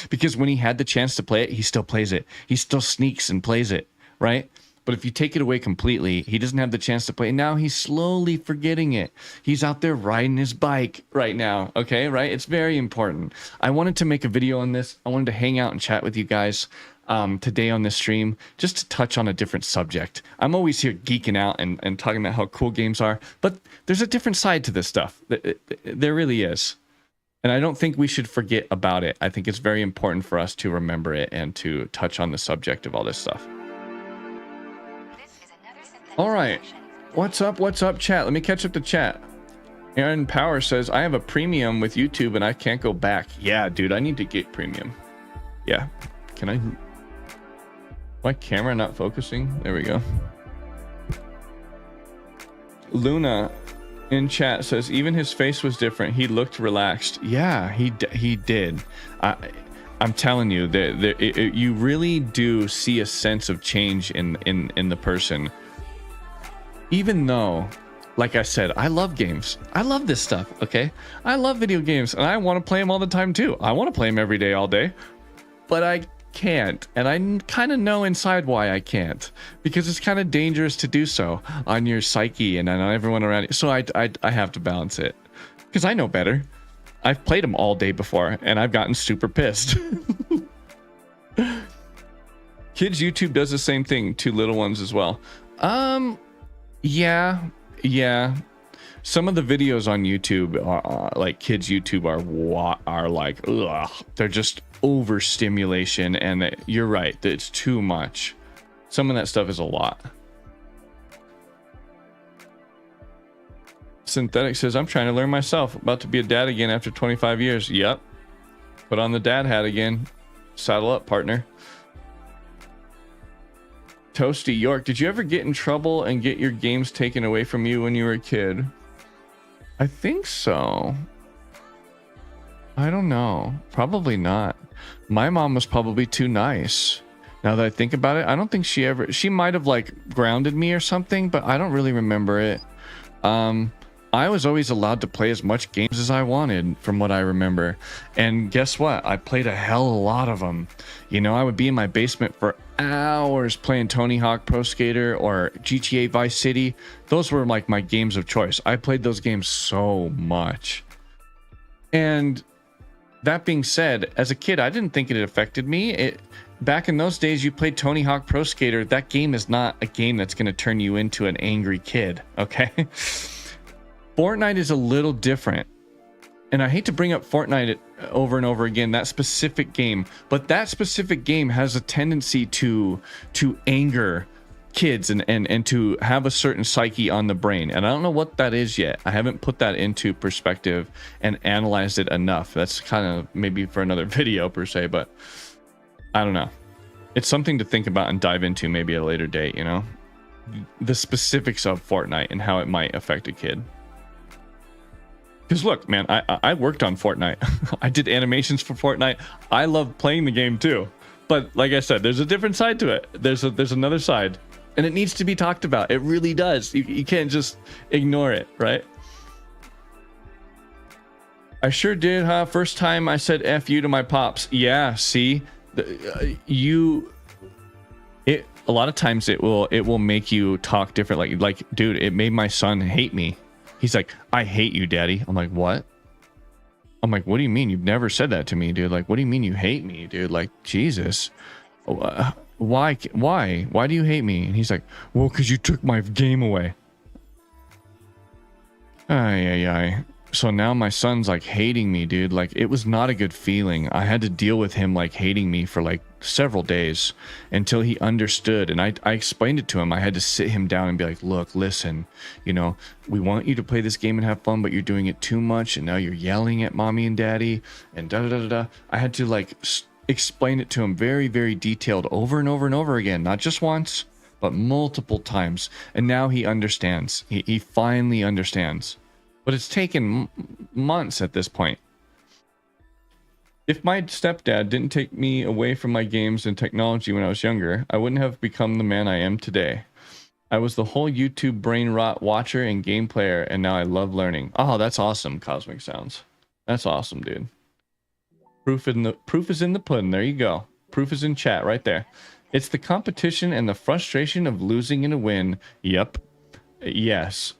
Because when he had the chance to play it, he still plays it. He still sneaks and plays it, right? But if you take it away completely, he doesn't have the chance to play. Now he's slowly forgetting it. He's out there riding his bike right now, okay? Right? It's very important. I wanted to make a video on this. I wanted to hang out and chat with you guys today on this stream, just to touch on a different subject. I'm always here geeking out and talking about how cool games are, but there's a different side to this stuff. There really is. And I don't think we should forget about it. I think it's very important for us to remember it and to touch on the subject of all this stuff. All right. What's up, chat? Let me catch up to chat. Aaron Power says, I have a premium with YouTube and I can't go back. Yeah, dude, I need to get premium. Yeah. Can I... My camera not focusing? There we go. Luna in chat says, even his face was different. He looked relaxed. Yeah, he did. I'm telling you, you really do see a sense of change in the person. Even though like I said, I love games. I love this stuff, okay? I love video games, and I want to play them all the time too. I want to play them every day, all day, but I can't, and I kind of know inside why I can't, because it's kind of dangerous to do so on your psyche and on everyone around you. So I have to balance it, because I know better. I've played them all day before, and I've gotten super pissed. Kids YouTube does the same thing to little ones as well. Yeah. Some of the videos on YouTube are like kids YouTube are like, ugh, they're just overstimulation, and you're right, it's too much. Some of that stuff is a lot. Synthetic says, I'm trying to learn myself. About to be a dad again after 25 years. Yep. Put on the dad hat again. Saddle up, partner. Toasty York, did you ever get in trouble and get your games taken away from you when you were a kid? I think so. I don't know. Probably not. My mom was probably too nice. Now that I think about it, I don't think she might have like grounded me or something, but I don't really remember it. I was always allowed to play as much games as I wanted from what I remember. And guess what? I played a hell of a lot of them. You know, I would be in my basement for hours playing Tony Hawk Pro Skater or GTA Vice City. Those were like my games of choice. I played those games so much. And that being said, as a kid, I didn't think it affected me. Back in those days, you played Tony Hawk Pro Skater. That game is not a game that's going to turn you into an angry kid, okay? Fortnite is a little different. And I hate to bring up Fortnite over and over again, that specific game, but that specific game has a tendency to anger kids and to have a certain psyche on the brain. And I don't know what that is yet. I haven't put that into perspective and analyzed it enough. That's kind of maybe for another video per se, but I don't know. It's something to think about and dive into maybe at a later date, you know? The specifics of Fortnite and how it might affect a kid. Because look, man, I worked on Fortnite. I did animations for Fortnite. I love playing the game too. But like I said, there's a different side to it. There's another side. And it needs to be talked about. It really does. You can't just ignore it, right? I sure did, huh? First time I said F you to my pops. Yeah, see? A lot of times it will make you talk different. Like, dude, it made my son hate me. He's like, I hate you, daddy. I'm like, what? I'm like, what do you mean? You've never said that to me, dude. Like, what do you mean you hate me, dude? Like, Jesus. Why do you hate me? And he's like, well, because you took my game away. Ay. So now my son's like hating me, dude. Like, it was not a good feeling. I had to deal with him like hating me for like several days until he understood. And I explained it to him. I had to sit him down and be like, look, listen, you know, we want you to play this game and have fun, but you're doing it too much. And now you're yelling at mommy and daddy and da-da-da-da-da. I had to like explain it to him very, very detailed over and over and over again. Not just once, but multiple times. And now he understands. He finally understands. But it's taken months at this point. If my stepdad didn't take me away from my games and technology when I was younger, I wouldn't have become the man I am today. I was the whole YouTube brain rot watcher and game player, and now I love learning. Oh, that's awesome, Cosmic Sounds. That's awesome, dude. Proof is in the pudding. There you go. Proof is in chat right there. It's the competition and the frustration of losing in a win. Yep. Yes.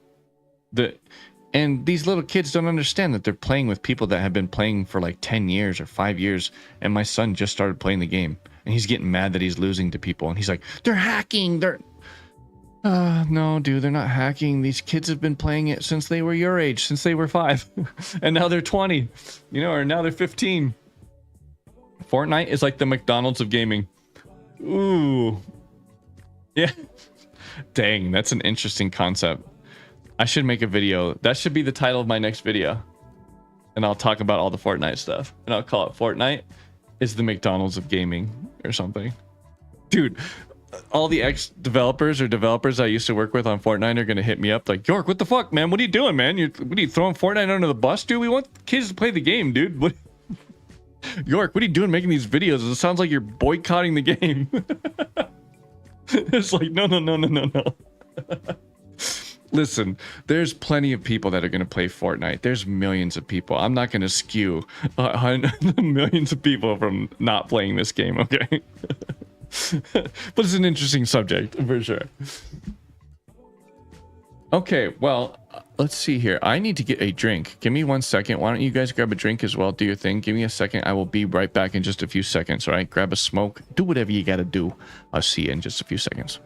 And these little kids don't understand that they're playing with people that have been playing for like 10 years or 5 years. And my son just started playing the game. And he's getting mad that he's losing to people. And he's like, they're hacking. No, dude, they're not hacking. These kids have been playing it since they were your age, since they were 5. And now they're 20, you know, or now they're 15. Fortnite is like the McDonald's of gaming. Ooh. Yeah. Dang, that's an interesting concept. I should make a video. That should be the title of my next video. And I'll talk about all the Fortnite stuff. And I'll call it Fortnite is the McDonald's of gaming or something. Dude, all the ex-developers or developers I used to work with on Fortnite are going to hit me up like, York, what the fuck, man? What are you doing, man? What are you throwing Fortnite under the bus, dude? We want kids to play the game, dude. What? York, what are you doing making these videos? It sounds like you're boycotting the game. It's like, no. Listen, there's plenty of people that are going to play Fortnite. There's millions of people. I'm not going to skew millions of people from not playing this game, okay? But it's an interesting subject, for sure. Okay, well, let's see here. I need to get a drink. Give me 1 second. Why don't you guys grab a drink as well? Do your thing. Give me a second. I will be right back in just a few seconds, all right? Grab a smoke. Do whatever you got to do. I'll see you in just a few seconds.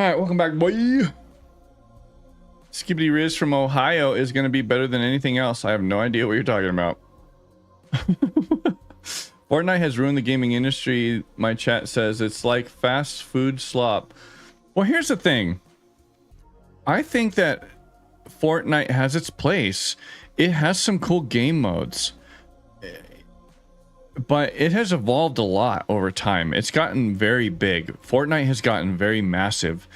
right, welcome back, boy. Skibbity Riz from Ohio is going to be better than anything else. I have no idea what you're talking about. Fortnite has ruined the gaming industry. My chat says it's like fast food slop. Well, here's the thing. I think that Fortnite has its place. It has some cool game modes, but it has evolved a lot over time. It's gotten very big. Fortnite has gotten very massive,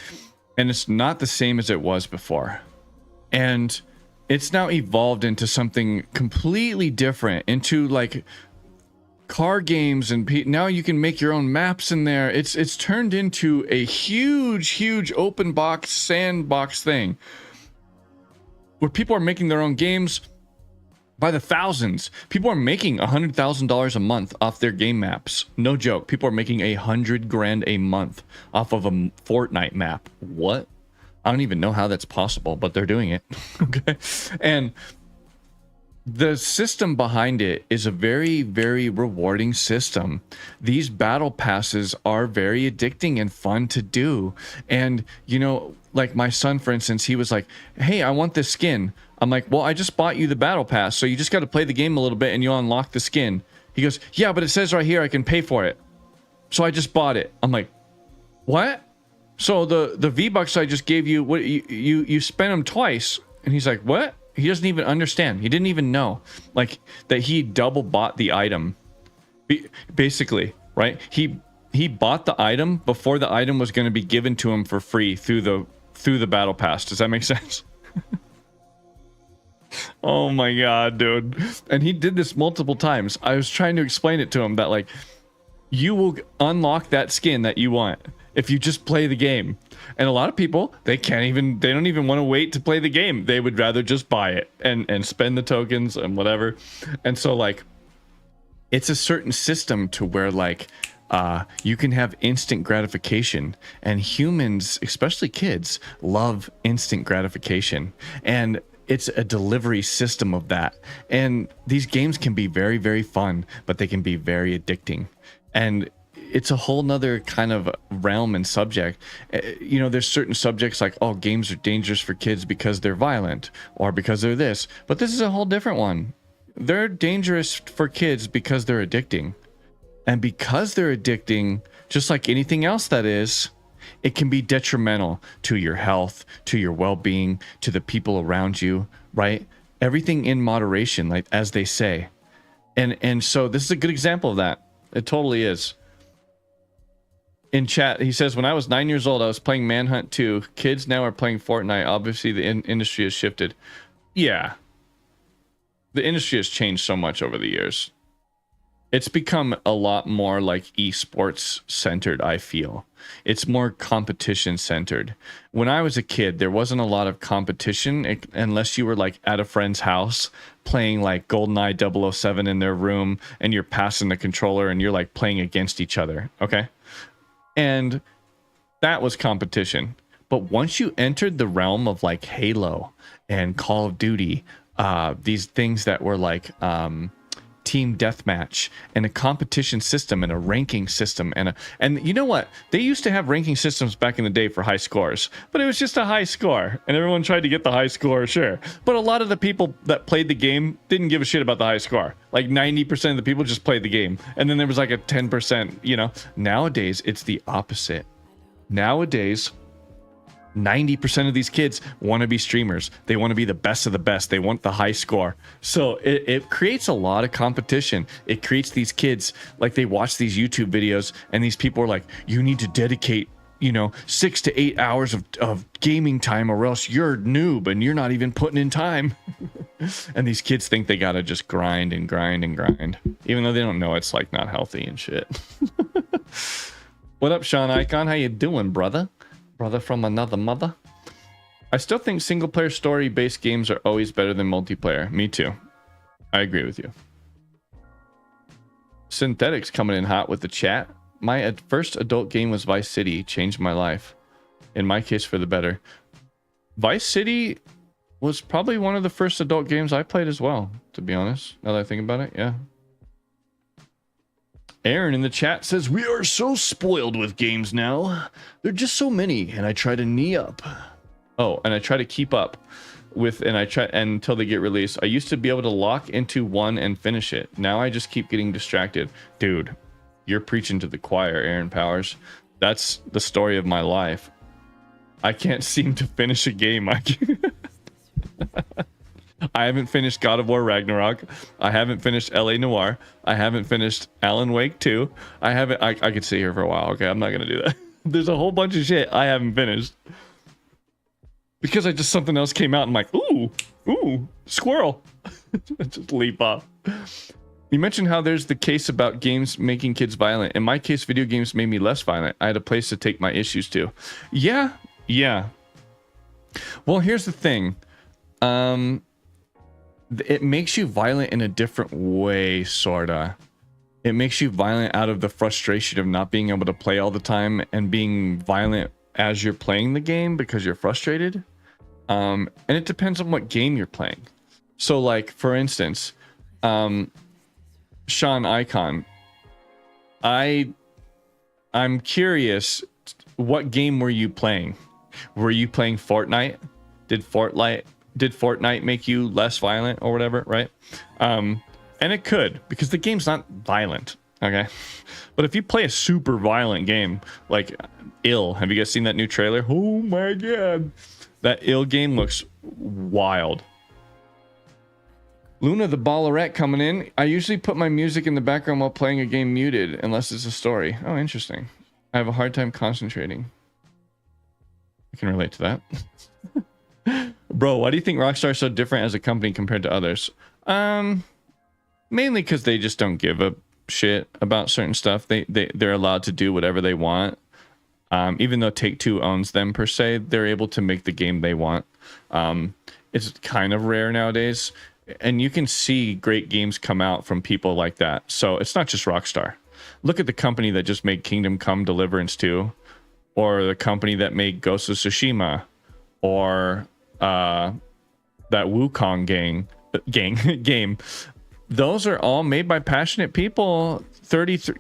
and it's not the same as it was before. And it's now evolved into something completely different, into like car games, and now you can make your own maps in there. It's turned into a huge open box sandbox thing where people are making their own games by the thousands. People are making $100,000 a month off their game maps. No joke. People are making $100,000 a month off of a Fortnite map. What? I don't even know how that's possible, but they're doing it. Okay. And the system behind it is a very, very rewarding system. These battle passes are very addicting and fun to do. And, you know, like my son, for instance, he was like, hey, I want this skin. I'm like, well, I just bought you the battle pass, so you just got to play the game a little bit and you'll unlock the skin. He goes, yeah, but it says right here I can pay for it. So I just bought it. I'm like, what? So the V-Bucks I just gave you, what you spent them twice. And he's like, what? He doesn't even understand. He didn't even know, like, that he double bought the item. Basically, right? He bought the item before the item was going to be given to him for free through the battle pass. Does that make sense? Oh my god, dude. And he did this multiple times. I was trying to explain it to him that, like, you will unlock that skin that you want if you just play the game. And a lot of people, they don't even want to wait to play the game. They would rather just buy it and spend the tokens and whatever. And so, like, it's a certain system to where, like, you can have instant gratification, and humans, especially kids, love instant gratification. And it's a delivery system of that. And these games can be very, very fun, but they can be very addicting. And it's a whole nother kind of realm and subject. You know, there's certain subjects like, oh, games are dangerous for kids because they're violent or because they're this. But this is a whole different one. They're dangerous for kids because they're addicting. And because they're addicting, just like anything else that is, it can be detrimental to your health, to your well-being, to the people around you, right? Everything in moderation, like as they say. And so this is a good example of that. It totally is. In chat, he says, when I was 9 years old, I was playing Manhunt 2. Kids now are playing Fortnite. Obviously, the industry has shifted. Yeah. The industry has changed so much over the years. It's become a lot more like esports centered, I feel. It's more competition centered. When I was a kid, there wasn't a lot of competition unless you were like at a friend's house playing like GoldenEye 007 in their room and you're passing the controller and you're like playing against each other, okay? And that was competition. But once you entered the realm of like Halo and Call of Duty, these things that were like team deathmatch and a competition system and a ranking system and you know what, they used to have ranking systems back in the day for high scores, but it was just a high score and everyone tried to get the high score, sure, but a lot of the people that played the game didn't give a shit about the high score. Like 90% of the people just played the game, and then there was like a 10%, you know. Nowadays it's the opposite. Nowadays 90% of these kids want to be streamers. They want to be the best of the best. They want the high score. So it creates a lot of competition. It creates these kids, like they watch these YouTube videos and these people are like, you need to dedicate, you know, 6 to 8 hours of gaming time or else you're a noob and you're not even putting in time. And these kids think they got to just grind and grind and grind, even though they don't know it's like not healthy and shit. What up, Sean Icon? How you doing, brother? Brother from another mother. I still think single player story based games are always better than multiplayer. Me too. I agree with you. Synthetics coming in hot with the chat. My first adult game was Vice City. Changed my life. In my case, for the better. Vice City was probably one of the first adult games I played as well, to be honest. Now that I think about it, yeah. Aaron in the chat says, we are so spoiled with games now. There are just so many, and I try to knee up. Oh, and I try to keep up with, and I try until they get released. I used to be able to lock into one and finish it. Now I just keep getting distracted. Dude, you're preaching to the choir, Aaron Powers. That's the story of my life. I can't seem to finish a game. I haven't finished God of War Ragnarok. I haven't finished LA Noire. I haven't finished Alan Wake 2. I could sit here for a while. Okay, I'm not going to do that. There's a whole bunch of shit I haven't finished. Because something else came out and I'm like, ooh, squirrel. Just leap off. You mentioned how there's the case about games making kids violent. In my case, video games made me less violent. I had a place to take my issues to. Yeah. Well, here's the thing. It makes you violent in a different way, sorta. It makes you violent out of the frustration of not being able to play all the time and being violent as you're playing the game because you're frustrated. And it depends on what game you're playing. So, like, for instance, Sean Icon, I'm curious, what game were you playing? Were you playing Fortnite? Did Fortnite make you less violent or whatever, right? And it could, because the game's not violent, okay? But if you play a super violent game, like Ill, have you guys seen that new trailer? Oh my god. That Ill game looks wild. Luna the Ballerette coming in. I usually put my music in the background while playing a game muted, unless it's a story. Oh, interesting. I have a hard time concentrating. I can relate to that. Bro, why do you think Rockstar is so different as a company compared to others? Mainly because they just don't give a shit about certain stuff. They're allowed to do whatever they want. Even though Take-Two owns them per se, they're able to make the game they want. It's kind of rare nowadays. And you can see great games come out from people like that. So it's not just Rockstar. Look at the company that just made Kingdom Come Deliverance 2. Or the company that made Ghost of Tsushima. Or that Wukong game. Those are all made by passionate people.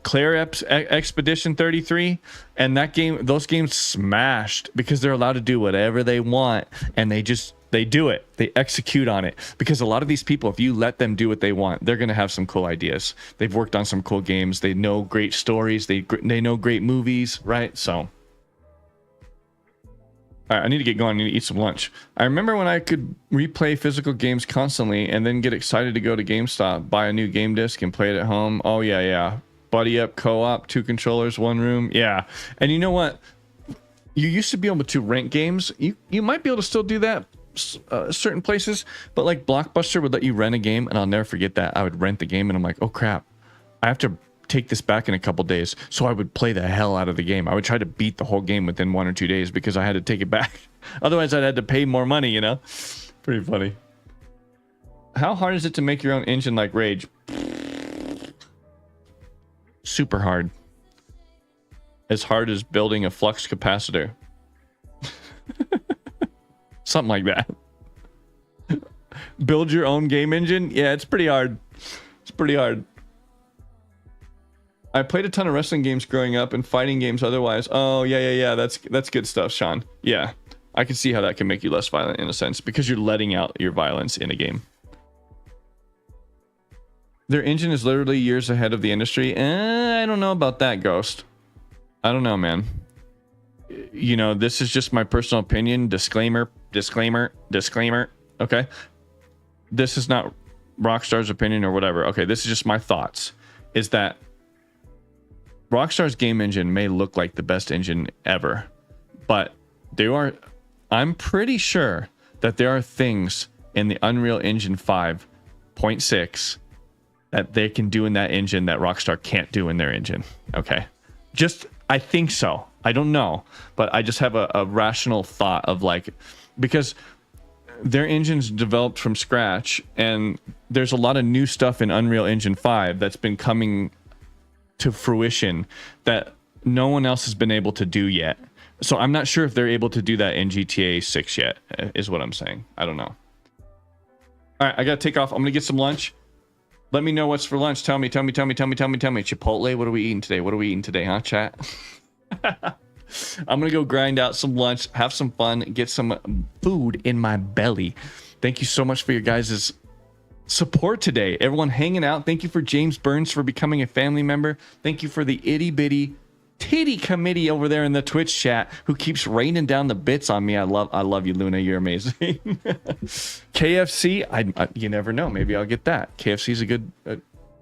Claire Expedition 33, and those games smashed because they're allowed to do whatever they want, and they do it. They execute on it because a lot of these people, if you let them do what they want, they're gonna have some cool ideas. They've worked on some cool games. They know great stories. They know great movies, right? So. All right, I need to get going. I need to eat some lunch. I remember when I could replay physical games constantly and then get excited to go to GameStop, buy a new game disc, and play it at home. Oh, yeah. Buddy up, co-op, 2 controllers, 1 room. Yeah. And you know what? You used to be able to rent games. You might be able to still do that certain places, but like Blockbuster would let you rent a game, and I'll never forget that. I would rent the game, and I'm like, oh, crap. I have to take this back in a couple days, so I would play the hell out of the game. I would try to beat the whole game within 1 or 2 days because I had to take it back. Otherwise, I'd had to pay more money, you know? Pretty funny. How hard is it to make your own engine like Rage? Super hard. As hard as building a flux capacitor. Something like that. Build your own game engine? Yeah, it's pretty hard. It's pretty hard. I played a ton of wrestling games growing up and fighting games otherwise. Oh, yeah. That's good stuff, Sean. Yeah, I can see how that can make you less violent in a sense because you're letting out your violence in a game. Their engine is literally years ahead of the industry. I don't know about that, Ghost. I don't know, man. You know, this is just my personal opinion. Disclaimer. Okay? This is not Rockstar's opinion or whatever. Okay, this is just my thoughts. Is that Rockstar's game engine may look like the best engine ever, but I'm pretty sure that there are things in the Unreal Engine 5.6 that they can do in that engine that Rockstar can't do in their engine. Okay. I think so. I don't know, but I just have a rational thought of like, because their engine's developed from scratch and there's a lot of new stuff in Unreal Engine 5 that's been coming to fruition that no one else has been able to do yet. So I'm not sure if they're able to do that in GTA 6 yet, is what I'm saying. I don't know. All right, I gotta take off. I'm gonna get some lunch. Let me know what's for lunch. Tell me. Chipotle, what are we eating today? Huh, chat? I'm gonna go grind out some lunch, have some fun, get some food in my belly. Thank you so much for your guys' support today. Everyone hanging out. Thank you for James Burns for becoming a family member. Thank you for the itty bitty titty committee over there in the Twitch chat who keeps raining down the bits on me. I love you, Luna. You're amazing. KFC, you never know. Maybe I'll get that. KFC is a good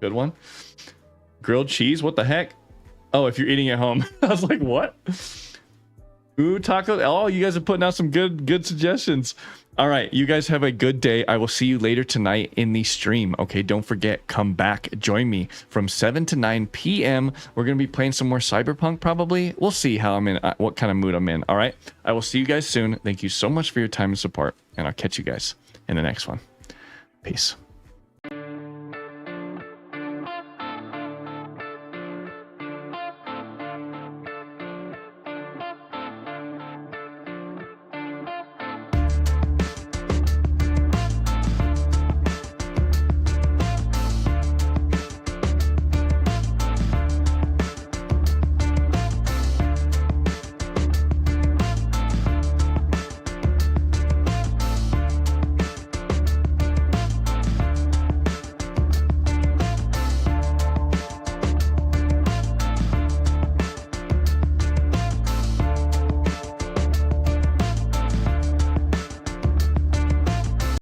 one. Grilled cheese, what the heck? Oh, if you're eating at home. I was like, what? Ooh, taco. Oh, you guys are putting out some good suggestions. All right, you guys have a good day. I will see you later tonight in the stream. Okay, don't forget, come back, join me from 7 to 9 p.m. We're going to be playing some more Cyberpunk probably. We'll see how I'm in, what kind of mood I'm in. All right, I will see you guys soon. Thank you so much for your time and support, and I'll catch you guys in the next one. Peace.